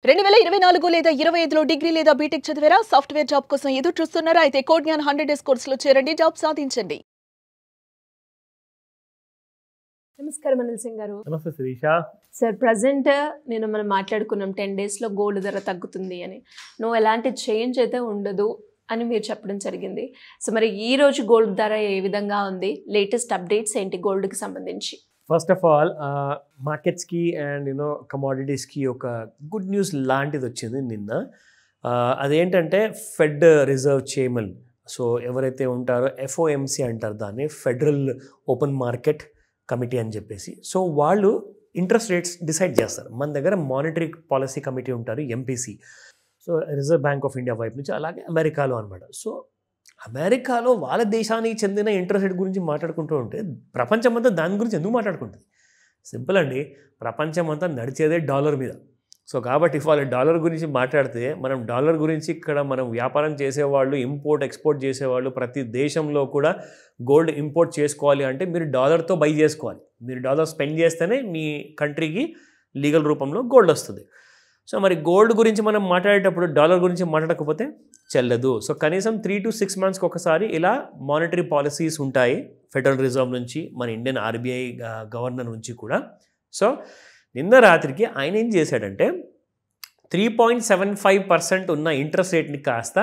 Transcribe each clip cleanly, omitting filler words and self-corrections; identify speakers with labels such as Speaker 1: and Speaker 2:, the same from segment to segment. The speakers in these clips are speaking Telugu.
Speaker 1: 2024 లేదా 25లో డిగ్రీ లేదా బీటెక్ చదివారా? సాఫ్ట్వేర్ జాబ్ కోసం ఎదురు చూస్తున్నారా? అయితే కోడ్ జ్ఞాన్ 100 డేస్ కోర్సులో చేరండి, జాబ్ సాధించండి.
Speaker 2: నమస్కారం అనిల్ సింగ్ గారు.
Speaker 3: నమస్తే శిరీష.
Speaker 2: సార్, ప్రజెంట్ మనం మాట్లాడుకున్నాం 10 డేస్లో గోల్డ్ ధర తగ్గుతుంది అని. ఎలాంటి చేంజ్ అయితే ఉండదు అని మీరు చెప్పడం జరిగింది. సో మరి ఈ రోజు గోల్డ్ ధర ఏ విధంగా ఉంది? లేటెస్ట్ అప్డేట్స్ ఏంటి గోల్డ్కి సంబంధించి?
Speaker 3: ఫస్ట్ ఆఫ్ ఆల్ మార్కెట్స్కి అండ్ కమోడిటీస్కి ఒక గుడ్ న్యూస్ లాంటిది వచ్చింది నిన్న. అదేంటంటే ఫెడ్ రిజర్వ్ చైర్మన్, సో ఎవరైతే ఉంటారో ఎఫ్ఓఎంసి అంటారు దాన్ని, ఫెడరల్ ఓపెన్ మార్కెట్ కమిటీ అని చెప్పేసి. సో వాళ్ళు ఇంట్రెస్ట్ రేట్స్ డిసైడ్ చేస్తారు. మన దగ్గర మానిటరీ పాలసీ కమిటీ ఉంటారు, MPC. So reserve bank of India వైపు నుంచి, అలాగే అమెరికాలో అనమాట. సో అమెరికాలో వాళ్ళ దేశానికి చెందిన ఇంట్రెస్ట్ రేట్ గురించి మాట్లాడుకుంటూ ఉంటే ప్రపంచమంతా దాని గురించి ఎందుకు మాట్లాడుకుంటుంది? సింపుల్ అండి, ప్రపంచమంతా నడిచేదే డాలర్ మీద. సో కాబట్టి వాళ్ళ డాలర్ గురించి మాట్లాడితే, మనం డాలర్ గురించి ఇక్కడ మనం వ్యాపారం చేసేవాళ్ళు, ఇంపోర్ట్ ఎక్స్పోర్ట్ చేసేవాళ్ళు, ప్రతి దేశంలో కూడా గోల్డ్ ఇంపోర్ట్ చేసుకోవాలి అంటే మీరు డాలర్తో బై చేసుకోవాలి. మీరు డాలర్ స్పెండ్ చేస్తేనే మీ కంట్రీకి లీగల్ రూపంలో గోల్డ్ వస్తుంది. సో మరి గోల్డ్ గురించి మనం మాట్లాడేటప్పుడు డాలర్ గురించి మాట్లాడకపోతే చెల్లదు. సో కనీసం 3 to 6 monthsకి ఒకసారి ఇలా మానిటరీ పాలసీస్ ఉంటాయి ఫెడరల్ రిజర్వ్ నుంచి, మన ఇండియన్ ఆర్బీఐ గవర్నర్ నుంచి కూడా. సో నిన్న రాత్రికి ఆయన ఏం చేశాడంటే 3.75% ఉన్న ఇంట్రెస్ట్ రేట్ని కాస్త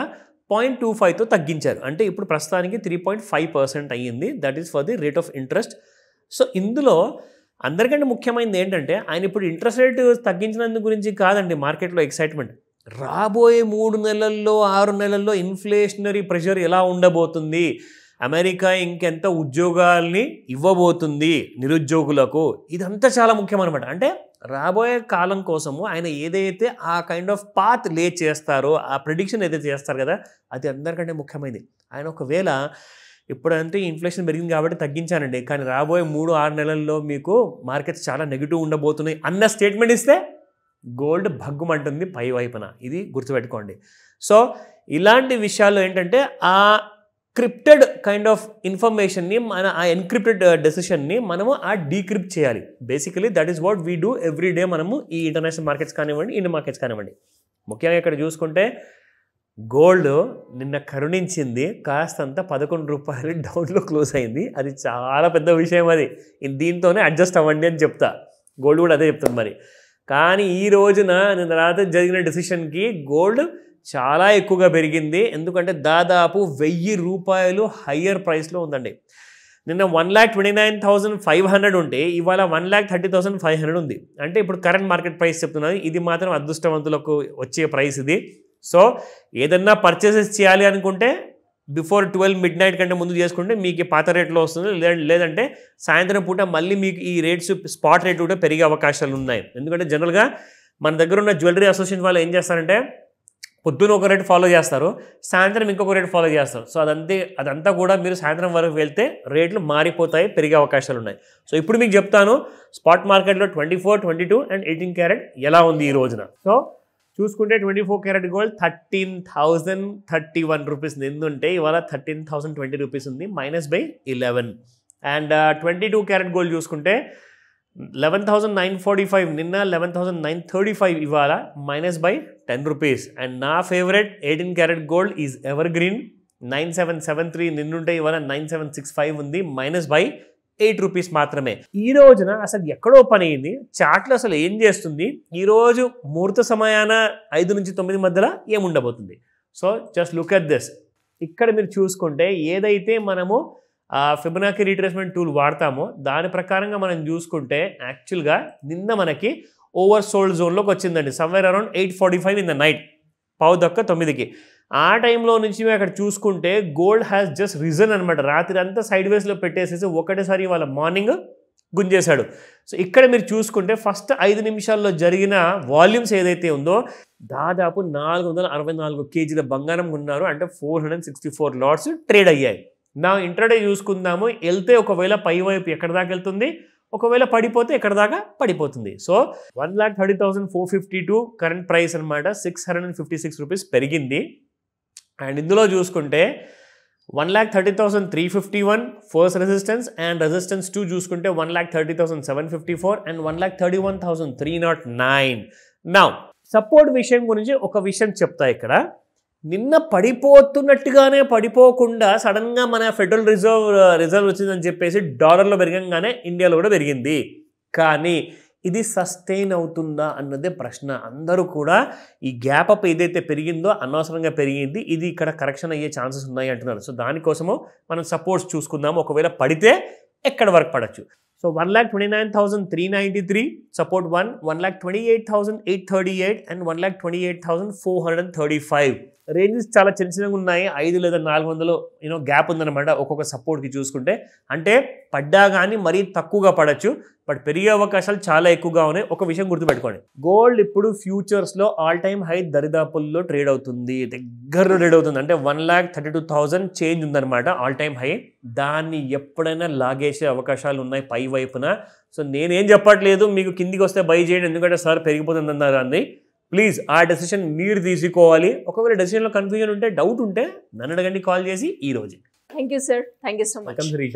Speaker 3: 0.25తో తగ్గించారు. అంటే ఇప్పుడు ప్రస్తుతానికి 3.5% అయ్యింది. That is for the rate of interest. So ఇందులో అందరికంటే ముఖ్యమైనది ఏంటంటే ఆయన ఇప్పుడు ఇంట్రెస్ట్ రేట్ తగ్గించినందు గురించి కాదండి మార్కెట్లో ఎక్సైట్మెంట్. రాబోయే 3 నెలల్లో 6 నెలల్లో ఇన్ఫ్లేషనరీ ప్రెషర్ ఎలా ఉండబోతుంది, అమెరికా ఇంకెంత ఉద్యోగాల్ని ఇవ్వబోతుంది నిరుద్యోగులకు, ఇదంతా చాలా ముఖ్యం అనమాట. అంటే రాబోయే కాలం కోసము ఆయన ఏదైతే ఆ కైండ్ ఆఫ్ పాత్ లే చేస్తారో, ఆ ప్రిడిక్షన్ ఏదైతే చేస్తారు కదా, అది అందరికంటే ముఖ్యమైనది. ఆయన ఒకవేళ ఇప్పుడంటే ఇన్ఫ్లేషన్ పెరిగింది కాబట్టి తగ్గించానండి, కానీ రాబోయే 3-6 నెలల్లో మీకు మార్కెట్స్ చాలా నెగిటివ్ ఉండబోతున్నాయి అన్న స్టేట్మెంట్ ఇస్తే గోల్డ్ భగ్గుమంటుంది పై వైపున. ఇది గుర్తుపెట్టుకోండి. సో ఇలాంటి విషయాల్లో ఏంటంటే ఆ క్రిప్టెడ్ కైండ్ ఆఫ్ ఇన్ఫర్మేషన్ని, ఆ ఎన్క్రిప్టెడ్ డెసిషన్ని మనము డీక్రిప్ట్ చేయాలి. Basically that is what we do every day. మనము ఈ ఇంటర్నేషనల్ మార్కెట్స్ కానివ్వండి, ఇండియన్ మార్కెట్స్ కానివ్వండి. ముఖ్యంగా ఇక్కడ చూసుకుంటే గోల్డ్ నిన్న కరుణించింది, కాస్తంత 11 రూపాయలు డౌన్లో క్లోజ్ అయింది. అది చాలా పెద్ద విషయం. అది దీంతోనే అడ్జస్ట్ అవ్వండి అని చెప్తా, గోల్డ్ కూడా అదే చెప్తుంది మరి. కానీ ఈ రోజున నిన్న రాత్రి జరిగిన డెసిషన్కి గోల్డ్ చాలా ఎక్కువగా పెరిగింది. ఎందుకంటే దాదాపు 1000 రూపాయలు హయ్యర్ ప్రైస్లో ఉందండి. నిన్న 1,29,500 ఉంటే ఇవాళ 1,30,500 ఉంది. అంటే ఇప్పుడు కరెంట్ మార్కెట్ ప్రైస్ చెప్తున్నది. ఇది మాత్రం అదృష్టవంతులకు వచ్చే ప్రైస్ ఇది. సో ఏదన్నా పర్చేసెస్ చేయాలి అనుకుంటే బిఫోర్ 12 midnight కంటే ముందు చేసుకుంటే మీకు పాత రేట్లో వస్తుంది. లేదంటే సాయంత్రం పూట మళ్ళీ మీకు ఈ రేట్స్ స్పాట్ రేట్ కూడా పెరిగే అవకాశాలు ఉన్నాయి. ఎందుకంటే జనరల్గా మన దగ్గర ఉన్న జ్యువెలరీ అసోసియేషన్ వాళ్ళు ఏం చేస్తారంటే పొద్దున ఒక రేట్ ఫాలో చేస్తారు, సాయంత్రం ఇంకొక రేట్ ఫాలో చేస్తారు. సో అదంతా కూడా మీరు సాయంత్రం వరకు వెళ్తే రేట్లు మారిపోతాయి, పెరిగే అవకాశాలు ఉన్నాయి. సో ఇప్పుడు మీకు చెప్తాను స్పాట్ మార్కెట్లో 24, 22 and 18 క్యారెట్ ఎలా ఉంది ఈ రోజున. సో చూసుకుంటే 24 క్యారెట్ గోల్డ్ 13,031 రూపీస్ నిందుంటే ఇవాళ 13,020 రూపీస్ ఉంది, -11. అండ్ 22 క్యారెట్ గోల్డ్ చూసుకుంటే 11,945 నిన్న, 11,935 ఇవాళ, -10 రూపీస్. అండ్ నా favourite 18 carat gold is ever green, 9,773 నిన్నుంటే ఇవాళ 9,765 ఉంది, -8 రూపీస్ మాత్రమే. ఈ రోజున అసలు ఎక్కడో పని అయింది, చాట్లో అసలు ఏం చేస్తుంది, ఈరోజు ముహూర్త సమయాన 5 నుంచి 9 మధ్యలో ఏముండబోతుంది. So just look at this. ఇక్కడ మీరు చూసుకుంటే ఏదైతే మనము ఫిబొనాకీ రీట్రేస్మెంట్ టూల్ వాడతామో దాని ప్రకారంగా మనం చూసుకుంటే యాక్చువల్గా నిన్న మనకి ఓవర్ సోల్డ్ జోన్లోకి వచ్చిందండి. Somewhere around 8:45 in the night, 9:10కి. ఆ టైంలో నుంచి అక్కడ చూసుకుంటే గోల్డ్ హ్యాస్ జస్ట్ రిజన్ అనమాట. రాత్రి అంతా సైడ్ వేస్లో పెట్టేసేసి ఒకటేసారి వాళ్ళ మార్నింగ్ గుంజేశాడు. సో ఇక్కడ మీరు చూసుకుంటే ఫస్ట్ 5 నిమిషాల్లో జరిగిన వాల్యూమ్స్ ఏదైతే ఉందో దాదాపు 464 kg బంగారం ఉన్నారు. అంటే 464 లాట్స్ ట్రేడ్ అయ్యాయి. నా ఇంట్రాడే చూసుకుందాము. వెళ్తే ఒకవేళ పై వైపు ఎక్కడ దాకా వెళ్తుంది, ఒకవేళ పడిపోతే ఎక్కడ దాకా పడిపోతుంది. సో 1,30,452 కరెంట్ ప్రైస్ అనమాట, 656 రూపీస్ పెరిగింది. అండ్ ఇందులో చూసుకుంటే 1,30,351 ఫస్ట్ రెసిస్టెన్స్, అండ్ రెసిస్టెన్స్ 2 చూసుకుంటే 1,30,754 అండ్ 1,31,309. నౌ సపోర్ట్ విషయం గురించి ఒక విషయం చెప్తా ఇక్కడ. నిన్న పడిపోతున్నట్టుగానే పడిపోకుండా సడన్గా మన ఫెడరల్ రిజర్వ్ వచ్చిందని చెప్పేసి డాలర్లో పెరగంగానే ఇండియాలో కూడా పెరిగింది. కానీ ఇది సస్టైన్ అవుతుందా అన్నదే ప్రశ్న. అందరూ కూడా ఈ గ్యాప్ అప్ ఏదైతే పెరిగిందో అనవసరంగా పెరిగింది, ఇది ఇక్కడ కరెక్షన్ అయ్యే ఛాన్సెస్ ఉన్నాయి అంటున్నారు. సో దానికోసము మనం సపోర్ట్స్ చూసుకుందాము. ఒకవేళ పడితే ఎక్కడ వరకు పడచ్చు. So 1,29,393 support 1,28,838 and 1,28,435. రేంజెస్ చాలా చిన్న చిన్నగా ఉన్నాయి. 5 లేదా 400 గ్యాప్ ఉందన్నమాట ఒక్కొక్క సపోర్ట్కి చూసుకుంటే. అంటే పడ్డా కానీ మరీ తక్కువగా పడచ్చు, బట్ పెరిగే అవకాశాలు చాలా ఎక్కువగా ఉన్నాయి. ఒక విషయం గుర్తుపెట్టుకోండి, గోల్డ్ ఇప్పుడు ఫ్యూచర్స్లో ఆల్ టైమ్ హై దరిదాపుల్లో ట్రేడ్ అవుతుంది, దగ్గరలో ట్రేడ్ అవుతుంది. అంటే 1,32,000 చేంజ్ ఉందన్నమాట ఆల్ టైమ్ హై. దాన్ని ఎప్పుడైనా లాగేసే అవకాశాలు ఉన్నాయి పై వైపున. సో నేనేం చెప్పట్లేదు మీకు కిందికి వస్తే బై చేయండి, ఎందుకంటే సార్ పెరిగిపోతుంది అన్నారు అంది. ప్లీజ్ ఆ డెసిషన్ మీరు తీసుకోవాలి. ఒకవేళ డెసిషన్లో కన్ఫ్యూజన్ ఉంటే, డౌట్ ఉంటే నన్ను అడగండి కాల్ చేసి ఈ రోజు.
Speaker 2: Thank you sir, thank you so much.
Speaker 3: Sirisha.